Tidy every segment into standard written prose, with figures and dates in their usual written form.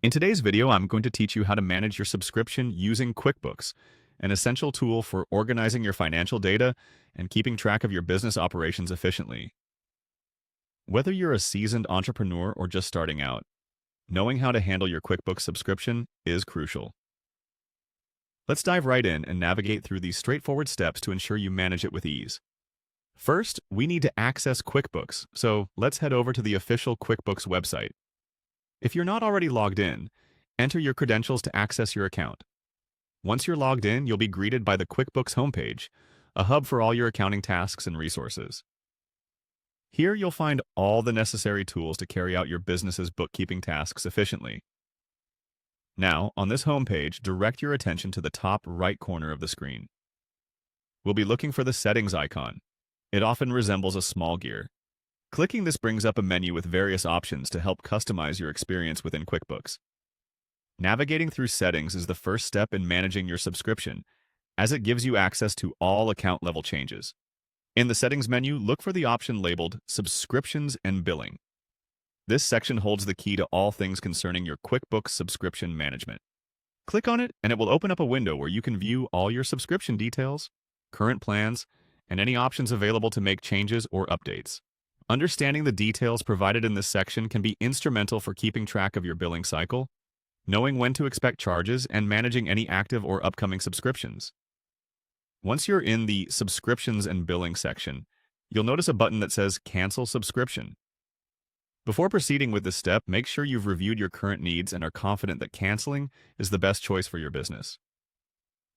In today's video, I'm going to teach you how to manage your subscription using QuickBooks, an essential tool for organizing your financial data and keeping track of your business operations efficiently. Whether you're a seasoned entrepreneur or just starting out, knowing how to handle your QuickBooks subscription is crucial. Let's dive right in and navigate through these straightforward steps to ensure you manage it with ease. First, we need to access QuickBooks, so let's head over to the official QuickBooks website. If you're not already logged in, enter your credentials to access your account. Once you're logged in, you'll be greeted by the QuickBooks homepage, a hub for all your accounting tasks and resources. Here you'll find all the necessary tools to carry out your business's bookkeeping tasks efficiently. Now, on this homepage, direct your attention to the top right corner of the screen. We'll be looking for the settings icon. It often resembles a small gear. Clicking this brings up a menu with various options to help customize your experience within QuickBooks. Navigating through settings is the first step in managing your subscription, as it gives you access to all account-level changes. In the settings menu, look for the option labeled Subscriptions and Billing. This section holds the key to all things concerning your QuickBooks subscription management. Click on it, and it will open up a window where you can view all your subscription details, current plans, and any options available to make changes or updates. Understanding the details provided in this section can be instrumental for keeping track of your billing cycle, knowing when to expect charges, and managing any active or upcoming subscriptions. Once you're in the Subscriptions and Billing section, you'll notice a button that says Cancel Subscription. Before proceeding with this step, make sure you've reviewed your current needs and are confident that canceling is the best choice for your business.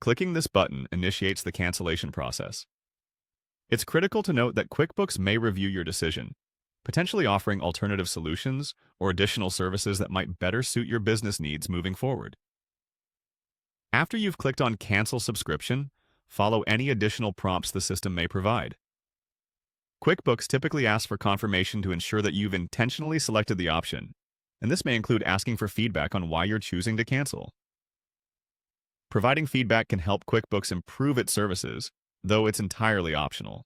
Clicking this button initiates the cancellation process. It's critical to note that QuickBooks may review your decision, potentially offering alternative solutions or additional services that might better suit your business needs moving forward. After you've clicked on Cancel Subscription, follow any additional prompts the system may provide. QuickBooks typically asks for confirmation to ensure that you've intentionally selected the option, and this may include asking for feedback on why you're choosing to cancel. Providing feedback can help QuickBooks improve its services, though it's entirely optional.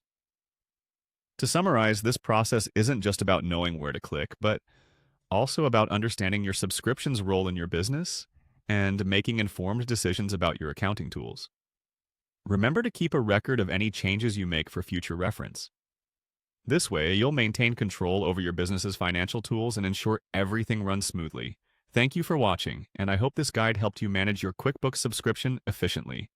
To summarize, this process isn't just about knowing where to click, but also about understanding your subscription's role in your business and making informed decisions about your accounting tools. Remember to keep a record of any changes you make for future reference. This way, you'll maintain control over your business's financial tools and ensure everything runs smoothly. Thank you for watching, and I hope this guide helped you manage your QuickBooks subscription efficiently.